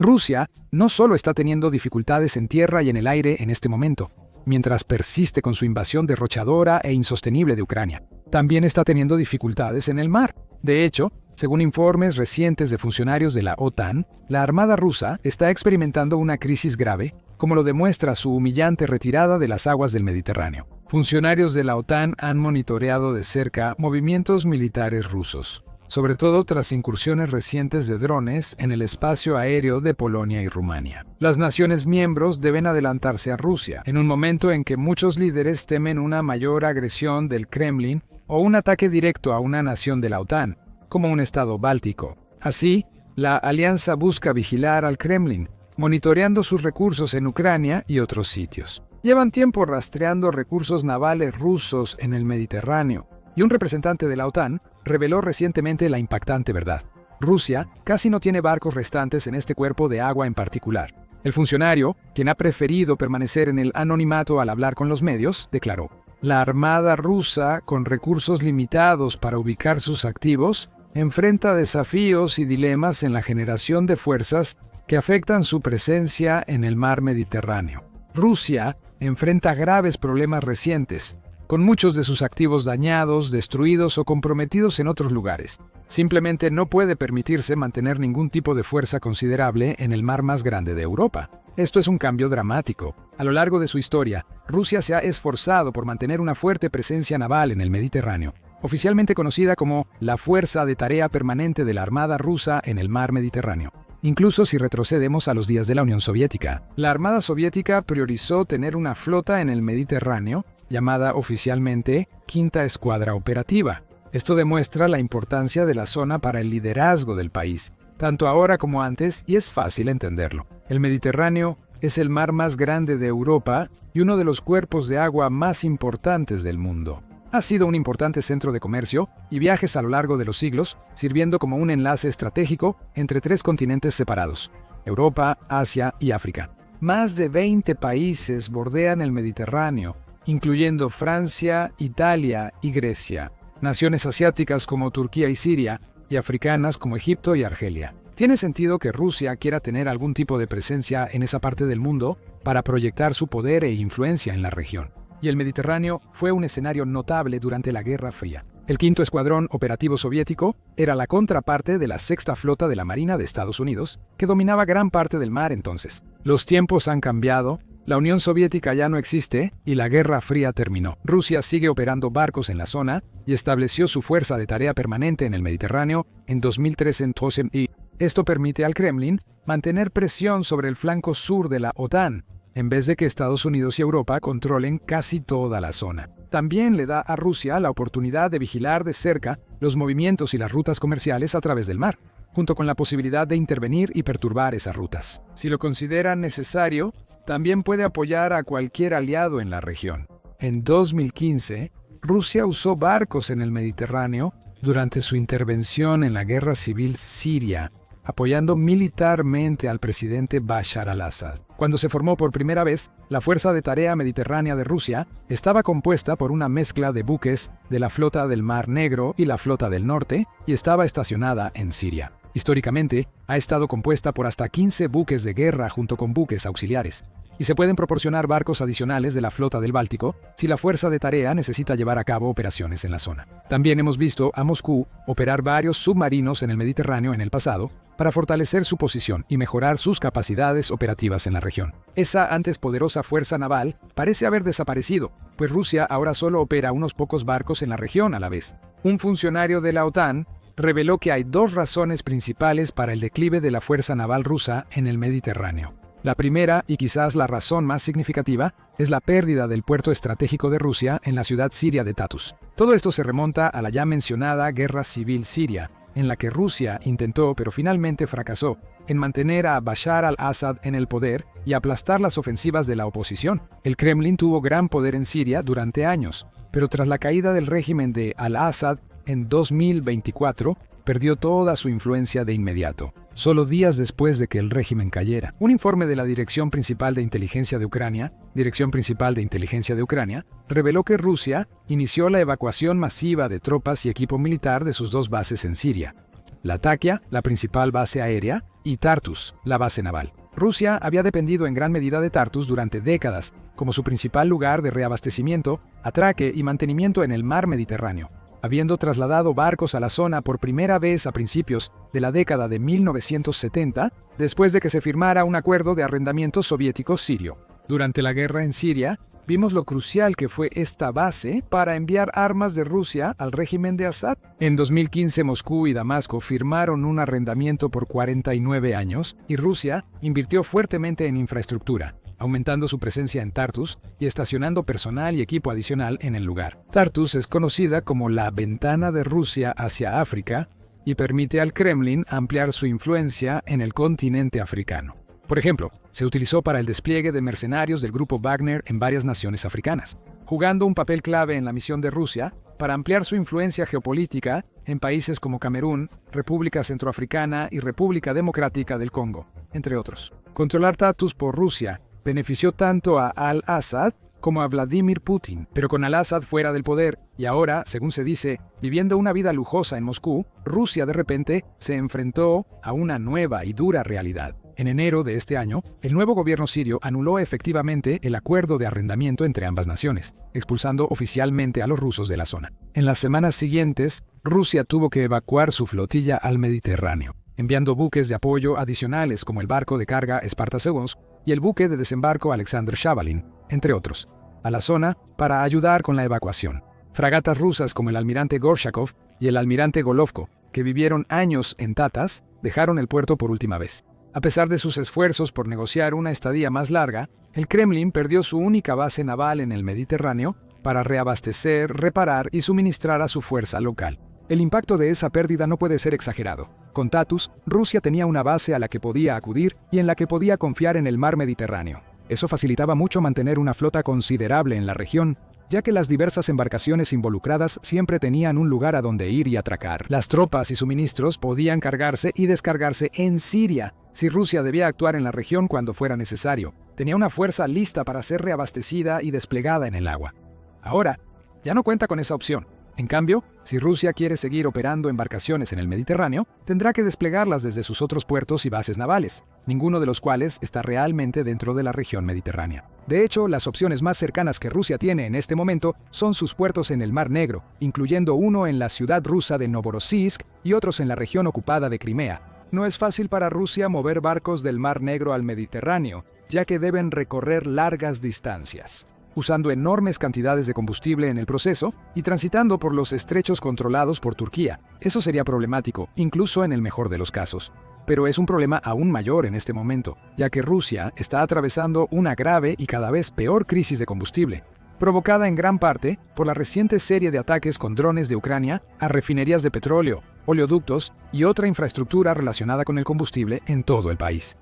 Rusia no solo está teniendo dificultades en tierra y en el aire en este momento, mientras persiste con su invasión derrochadora e insostenible de Ucrania, también está teniendo dificultades en el mar. De hecho, según informes recientes de funcionarios de la OTAN, la Armada rusa está experimentando una crisis grave, como lo demuestra su humillante retirada de las aguas del Mediterráneo. Funcionarios de la OTAN han monitoreado de cerca movimientos militares rusos, sobre todo tras incursiones recientes de drones en el espacio aéreo de Polonia y Rumania. Las naciones miembros deben adelantarse a Rusia, en un momento en que muchos líderes temen una mayor agresión del Kremlin o un ataque directo a una nación de la OTAN, como un estado báltico. Así, la alianza busca vigilar al Kremlin, monitoreando sus recursos en Ucrania y otros sitios. Llevan tiempo rastreando recursos navales rusos en el Mediterráneo, y un representante de la OTAN reveló recientemente la impactante verdad. Rusia casi no tiene barcos restantes en este cuerpo de agua en particular. El funcionario, quien ha preferido permanecer en el anonimato al hablar con los medios, declaró: "La Armada rusa, con recursos limitados para ubicar sus activos, enfrenta desafíos y dilemas en la generación de fuerzas que afectan su presencia en el mar Mediterráneo. Rusia enfrenta graves problemas recientes, con muchos de sus activos dañados, destruidos o comprometidos en otros lugares. Simplemente no puede permitirse mantener ningún tipo de fuerza considerable en el mar más grande de Europa. Esto es un cambio dramático. A lo largo de su historia, Rusia se ha esforzado por mantener una fuerte presencia naval en el Mediterráneo, oficialmente conocida como la Fuerza de Tarea Permanente de la Armada Rusa en el mar Mediterráneo. Incluso si retrocedemos a los días de la Unión Soviética, la Armada Soviética priorizó tener una flota en el Mediterráneo, llamada oficialmente Quinta Escuadra Operativa. Esto demuestra la importancia de la zona para el liderazgo del país, tanto ahora como antes, y es fácil entenderlo. El Mediterráneo es el mar más grande de Europa y uno de los cuerpos de agua más importantes del mundo. Ha sido un importante centro de comercio y viajes a lo largo de los siglos, sirviendo como un enlace estratégico entre tres continentes separados: Europa, Asia y África. Más de 20 países bordean el Mediterráneo, incluyendo Francia, Italia y Grecia, naciones asiáticas como Turquía y Siria, y africanas como Egipto y Argelia. Tiene sentido que Rusia quiera tener algún tipo de presencia en esa parte del mundo para proyectar su poder e influencia en la región. Y el Mediterráneo fue un escenario notable durante la Guerra Fría. El Quinto Escuadrón Operativo Soviético era la contraparte de la Sexta Flota de la Marina de Estados Unidos, que dominaba gran parte del mar entonces. Los tiempos han cambiado, la Unión Soviética ya no existe y la Guerra Fría terminó. Rusia sigue operando barcos en la zona y estableció su fuerza de tarea permanente en el Mediterráneo en 2013 y esto permite al Kremlin mantener presión sobre el flanco sur de la OTAN, en vez de que Estados Unidos y Europa controlen casi toda la zona. También le da a Rusia la oportunidad de vigilar de cerca los movimientos y las rutas comerciales a través del mar, junto con la posibilidad de intervenir y perturbar esas rutas. Si lo considera necesario, también puede apoyar a cualquier aliado en la región. En 2015, Rusia usó barcos en el Mediterráneo durante su intervención en la guerra civil siria, apoyando militarmente al presidente Bashar al-Assad. Cuando se formó por primera vez, la Fuerza de Tarea Mediterránea de Rusia estaba compuesta por una mezcla de buques de la Flota del Mar Negro y la Flota del Norte, y estaba estacionada en Siria. Históricamente, ha estado compuesta por hasta 15 buques de guerra junto con buques auxiliares, y se pueden proporcionar barcos adicionales de la Flota del Báltico si la Fuerza de Tarea necesita llevar a cabo operaciones en la zona. También hemos visto a Moscú operar varios submarinos en el Mediterráneo en el pasado para fortalecer su posición y mejorar sus capacidades operativas en la región. Esa antes poderosa fuerza naval parece haber desaparecido, pues Rusia ahora solo opera unos pocos barcos en la región a la vez. Un funcionario de la OTAN reveló que hay dos razones principales para el declive de la fuerza naval rusa en el Mediterráneo. La primera, y quizás la razón más significativa, es la pérdida del puerto estratégico de Rusia en la ciudad siria de Tartus. Todo esto se remonta a la ya mencionada Guerra Civil Siria, en la que Rusia intentó, pero finalmente fracasó, en mantener a Bashar al-Assad en el poder y aplastar las ofensivas de la oposición. El Kremlin tuvo gran poder en Siria durante años, pero tras la caída del régimen de al-Assad en 2024, perdió toda su influencia de inmediato, solo días después de que el régimen cayera. Un informe de la Dirección Principal de Inteligencia de Ucrania, reveló que Rusia inició la evacuación masiva de tropas y equipo militar de sus dos bases en Siria. Latakia, la principal base aérea, y Tartus, la base naval. Rusia había dependido en gran medida de Tartus durante décadas, como su principal lugar de reabastecimiento, atraque y mantenimiento en el mar Mediterráneo, habiendo trasladado barcos a la zona por primera vez a principios de la década de 1970, después de que se firmara un acuerdo de arrendamiento soviético-sirio. Durante la guerra en Siria, vimos lo crucial que fue esta base para enviar armas de Rusia al régimen de Assad. En 2015, Moscú y Damasco firmaron un arrendamiento por 49 años y Rusia invirtió fuertemente en infraestructura, aumentando su presencia en Tartus y estacionando personal y equipo adicional en el lugar. Tartus es conocida como la ventana de Rusia hacia África y permite al Kremlin ampliar su influencia en el continente africano. Por ejemplo, se utilizó para el despliegue de mercenarios del grupo Wagner en varias naciones africanas, jugando un papel clave en la misión de Rusia para ampliar su influencia geopolítica en países como Camerún, República Centroafricana y República Democrática del Congo, entre otros. Controlar Tartus por Rusia benefició tanto a al-Assad como a Vladimir Putin, pero con al-Assad fuera del poder y ahora, según se dice, viviendo una vida lujosa en Moscú, Rusia de repente se enfrentó a una nueva y dura realidad. En enero de este año, el nuevo gobierno sirio anuló efectivamente el acuerdo de arrendamiento entre ambas naciones, expulsando oficialmente a los rusos de la zona. En las semanas siguientes, Rusia tuvo que evacuar su flotilla al Mediterráneo, enviando buques de apoyo adicionales como el barco de carga Sparta II y el buque de desembarco Alexander Shabalin, entre otros, a la zona para ayudar con la evacuación. Fragatas rusas como el almirante Gorshakov y el almirante Golovko, que vivieron años en Tatas, dejaron el puerto por última vez. A pesar de sus esfuerzos por negociar una estadía más larga, el Kremlin perdió su única base naval en el Mediterráneo para reabastecer, reparar y suministrar a su fuerza local. El impacto de esa pérdida no puede ser exagerado. Con Tartus, Rusia tenía una base a la que podía acudir y en la que podía confiar en el mar Mediterráneo. Eso facilitaba mucho mantener una flota considerable en la región, ya que las diversas embarcaciones involucradas siempre tenían un lugar a donde ir y atracar. Las tropas y suministros podían cargarse y descargarse en Siria, si Rusia debía actuar en la región cuando fuera necesario. Tenía una fuerza lista para ser reabastecida y desplegada en el agua. Ahora, ya no cuenta con esa opción. En cambio, si Rusia quiere seguir operando embarcaciones en el Mediterráneo, tendrá que desplegarlas desde sus otros puertos y bases navales, ninguno de los cuales está realmente dentro de la región mediterránea. De hecho, las opciones más cercanas que Rusia tiene en este momento son sus puertos en el Mar Negro, incluyendo uno en la ciudad rusa de Novorossiysk y otros en la región ocupada de Crimea. No es fácil para Rusia mover barcos del Mar Negro al Mediterráneo, ya que deben recorrer largas distancias, usando enormes cantidades de combustible en el proceso y transitando por los estrechos controlados por Turquía. Eso sería problemático, incluso en el mejor de los casos. Pero es un problema aún mayor en este momento, ya que Rusia está atravesando una grave y cada vez peor crisis de combustible, provocada en gran parte por la reciente serie de ataques con drones de Ucrania a refinerías de petróleo, oleoductos y otra infraestructura relacionada con el combustible en todo el país.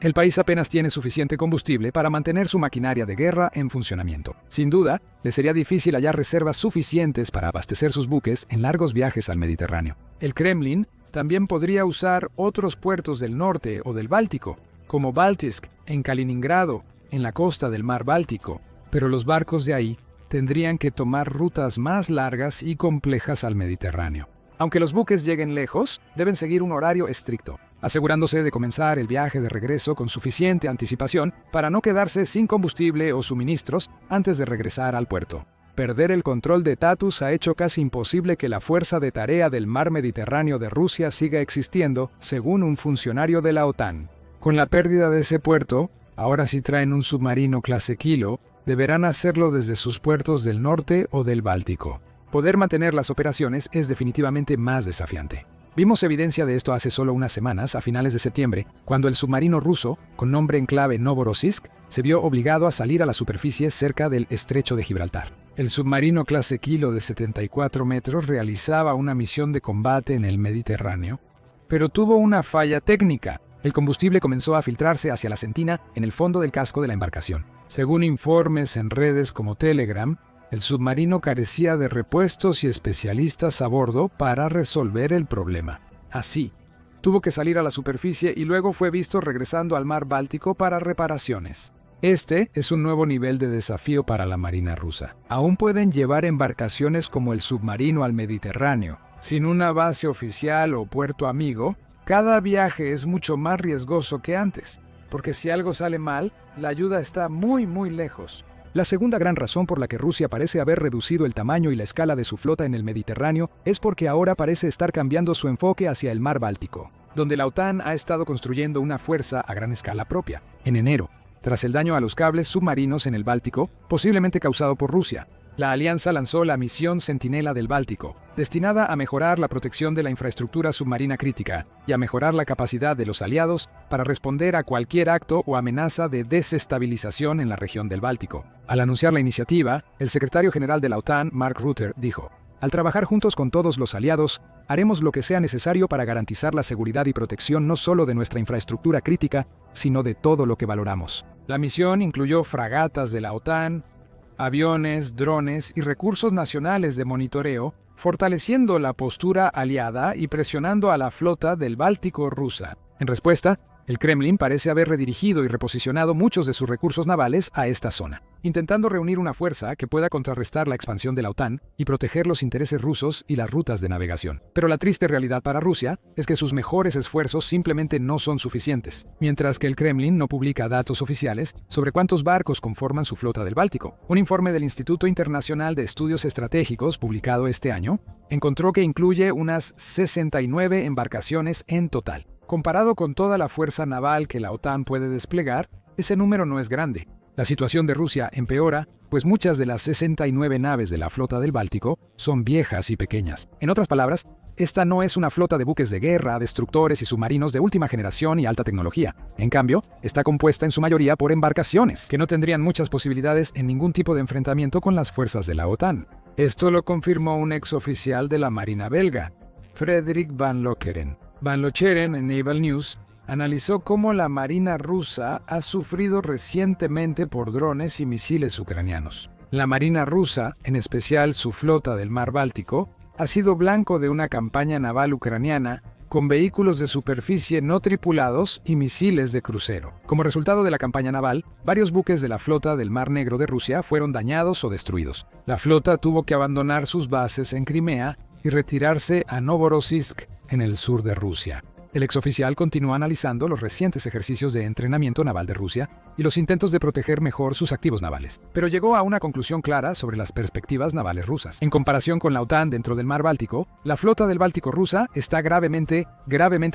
El país apenas tiene suficiente combustible para mantener su maquinaria de guerra en funcionamiento. Sin duda, le sería difícil hallar reservas suficientes para abastecer sus buques en largos viajes al Mediterráneo. El Kremlin también podría usar otros puertos del norte o del Báltico, como Baltisk, en Kaliningrado, en la costa del mar Báltico, pero los barcos de ahí tendrían que tomar rutas más largas y complejas al Mediterráneo. Aunque los buques lleguen lejos, deben seguir un horario estricto, asegurándose de comenzar el viaje de regreso con suficiente anticipación para no quedarse sin combustible o suministros antes de regresar al puerto. Perder el control de Tartus ha hecho casi imposible que la fuerza de tarea del mar Mediterráneo de Rusia siga existiendo, según un funcionario de la OTAN. Con la pérdida de ese puerto, ahora si traen un submarino clase Kilo, deberán hacerlo desde sus puertos del norte o del Báltico. Poder mantener las operaciones es definitivamente más desafiante. Vimos evidencia de esto hace solo unas semanas, a finales de septiembre, cuando el submarino ruso, con nombre en clave Novorossiysk, se vio obligado a salir a la superficie cerca del estrecho de Gibraltar. El submarino clase Kilo de 74 metros realizaba una misión de combate en el Mediterráneo, pero tuvo una falla técnica. El combustible comenzó a filtrarse hacia la sentina en el fondo del casco de la embarcación. Según informes en redes como Telegram, el submarino carecía de repuestos y especialistas a bordo para resolver el problema. Así, tuvo que salir a la superficie y luego fue visto regresando al mar Báltico para reparaciones. Este es un nuevo nivel de desafío para la Marina rusa. Aún pueden llevar embarcaciones como el submarino al Mediterráneo, Sin una base oficial o puerto amigo, cada viaje es mucho más riesgoso que antes, porque si algo sale mal, la ayuda está muy lejos. La segunda gran razón por la que Rusia parece haber reducido el tamaño y la escala de su flota en el Mediterráneo es porque ahora parece estar cambiando su enfoque hacia el Mar Báltico, donde la OTAN ha estado construyendo una fuerza a gran escala propia. En enero, tras el daño a los cables submarinos en el Báltico, posiblemente causado por Rusia, la alianza lanzó la misión Centinela del Báltico, destinada a mejorar la protección de la infraestructura submarina crítica y a mejorar la capacidad de los aliados para responder a cualquier acto o amenaza de desestabilización en la región del Báltico. Al anunciar la iniciativa, el secretario general de la OTAN, Mark Rutte, dijo: "Al trabajar juntos con todos los aliados, haremos lo que sea necesario para garantizar la seguridad y protección no solo de nuestra infraestructura crítica, sino de todo lo que valoramos". La misión incluyó fragatas de la OTAN, aviones, drones y recursos nacionales de monitoreo, fortaleciendo la postura aliada y presionando a la flota del Báltico rusa. En respuesta, el Kremlin parece haber redirigido y reposicionado muchos de sus recursos navales a esta zona, intentando reunir una fuerza que pueda contrarrestar la expansión de la OTAN y proteger los intereses rusos y las rutas de navegación. Pero la triste realidad para Rusia es que sus mejores esfuerzos simplemente no son suficientes, mientras que el Kremlin no publica datos oficiales sobre cuántos barcos conforman su flota del Báltico. Un informe del Instituto Internacional de Estudios Estratégicos, publicado este año, encontró que incluye unas 69 embarcaciones en total. Comparado con toda la fuerza naval que la OTAN puede desplegar, ese número no es grande. La situación de Rusia empeora, pues muchas de las 69 naves de la flota del Báltico son viejas y pequeñas. En otras palabras, esta no es una flota de buques de guerra, destructores y submarinos de última generación y alta tecnología. En cambio, está compuesta en su mayoría por embarcaciones, que no tendrían muchas posibilidades en ningún tipo de enfrentamiento con las fuerzas de la OTAN. Esto lo confirmó un exoficial de la Marina belga, Frederik van Lokeren. Van Lokeren, en Naval News, analizó cómo la Marina rusa ha sufrido recientemente por drones y misiles ucranianos. La Marina rusa, en especial su flota del Mar Báltico, ha sido blanco de una campaña naval ucraniana con vehículos de superficie no tripulados y misiles de crucero. Como resultado de la campaña naval, varios buques de la flota del Mar Negro de Rusia fueron dañados o destruidos. La flota tuvo que abandonar sus bases en Crimea y retirarse a Novorossiysk, en el sur de Rusia. El exoficial continúa analizando los recientes ejercicios de entrenamiento naval de Rusia y los intentos de proteger mejor sus activos navales, pero llegó a una conclusión clara sobre las perspectivas navales rusas. En comparación con la OTAN dentro del Mar Báltico, la flota del Báltico rusa está gravemente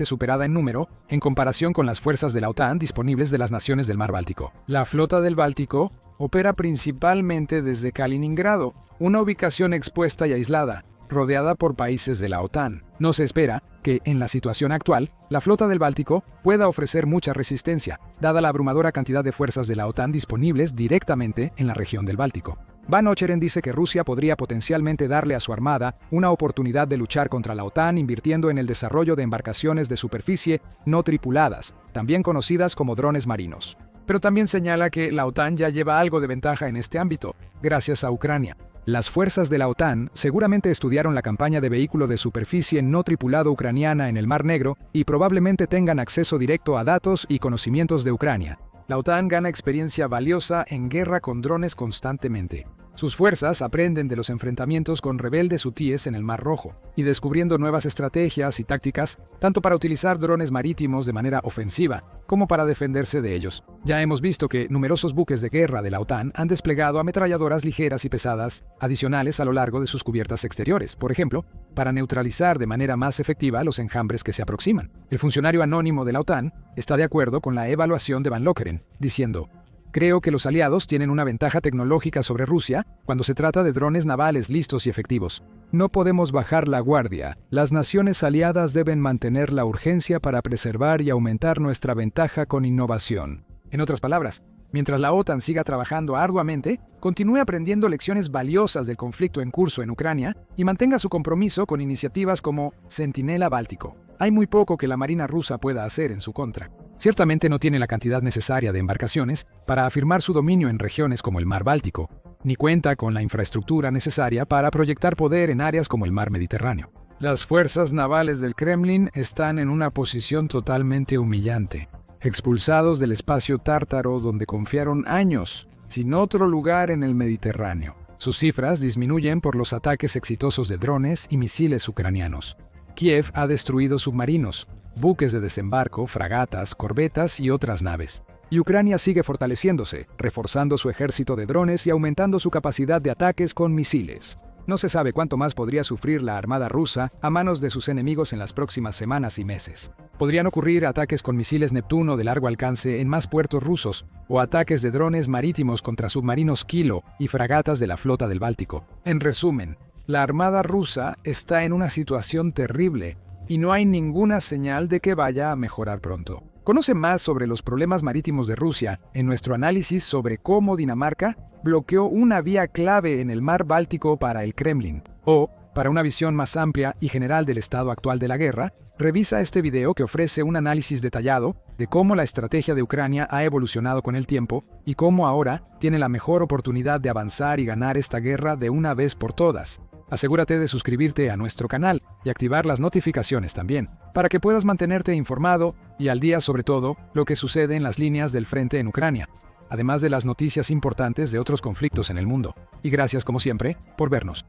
superada en número en comparación con las fuerzas de la OTAN disponibles de las naciones del Mar Báltico. La flota del Báltico opera principalmente desde Kaliningrado, una ubicación expuesta y aislada, rodeada por países de la OTAN. No se espera que, en la situación actual, la flota del Báltico pueda ofrecer mucha resistencia, dada la abrumadora cantidad de fuerzas de la OTAN disponibles directamente en la región del Báltico. Van Ocheren dice que Rusia podría potencialmente darle a su armada una oportunidad de luchar contra la OTAN invirtiendo en el desarrollo de embarcaciones de superficie no tripuladas, también conocidas como drones marinos. Pero también señala que la OTAN ya lleva algo de ventaja en este ámbito, gracias a Ucrania. Las fuerzas de la OTAN seguramente estudiaron la campaña de vehículo de superficie no tripulado ucraniana en el Mar Negro y probablemente tengan acceso directo a datos y conocimientos de Ucrania. La OTAN gana experiencia valiosa en guerra con drones constantemente. Sus fuerzas aprenden de los enfrentamientos con rebeldes hutíes en el Mar Rojo y descubriendo nuevas estrategias y tácticas, tanto para utilizar drones marítimos de manera ofensiva como para defenderse de ellos. Ya hemos visto que numerosos buques de guerra de la OTAN han desplegado ametralladoras ligeras y pesadas adicionales a lo largo de sus cubiertas exteriores, por ejemplo, para neutralizar de manera más efectiva los enjambres que se aproximan. El funcionario anónimo de la OTAN está de acuerdo con la evaluación de Van Lokeren, diciendo: "Creo que los aliados tienen una ventaja tecnológica sobre Rusia cuando se trata de drones navales listos y efectivos. No podemos bajar la guardia. Las naciones aliadas deben mantener la urgencia para preservar y aumentar nuestra ventaja con innovación". En otras palabras, mientras la OTAN siga trabajando arduamente, continúe aprendiendo lecciones valiosas del conflicto en curso en Ucrania y mantenga su compromiso con iniciativas como Centinela Báltico. Hay muy poco que la Marina rusa pueda hacer en su contra. Ciertamente no tiene la cantidad necesaria de embarcaciones para afirmar su dominio en regiones como el Mar Báltico, ni cuenta con la infraestructura necesaria para proyectar poder en áreas como el Mar Mediterráneo. Las fuerzas navales del Kremlin están en una posición totalmente humillante, expulsados del espacio tártaro donde confiaron años, sin otro lugar en el Mediterráneo. Sus cifras disminuyen por los ataques exitosos de drones y misiles ucranianos. Kiev ha destruido submarinos, buques de desembarco, fragatas, corbetas y otras naves. Y Ucrania sigue fortaleciéndose, reforzando su ejército de drones y aumentando su capacidad de ataques con misiles. No se sabe cuánto más podría sufrir la armada rusa a manos de sus enemigos en las próximas semanas y meses. Podrían ocurrir ataques con misiles Neptuno de largo alcance en más puertos rusos, o ataques de drones marítimos contra submarinos Kilo y fragatas de la flota del Báltico. En resumen, la armada rusa está en una situación terrible y no hay ninguna señal de que vaya a mejorar pronto. Conoce más sobre los problemas marítimos de Rusia en nuestro análisis sobre cómo Dinamarca bloqueó una vía clave en el mar Báltico para el Kremlin. O, para una visión más amplia y general del estado actual de la guerra, revisa este video que ofrece un análisis detallado de cómo la estrategia de Ucrania ha evolucionado con el tiempo y cómo ahora tiene la mejor oportunidad de avanzar y ganar esta guerra de una vez por todas. Asegúrate de suscribirte a nuestro canal y activar las notificaciones también, para que puedas mantenerte informado y al día sobre todo lo que sucede en las líneas del frente en Ucrania, además de las noticias importantes de otros conflictos en el mundo. Y gracias como siempre por vernos.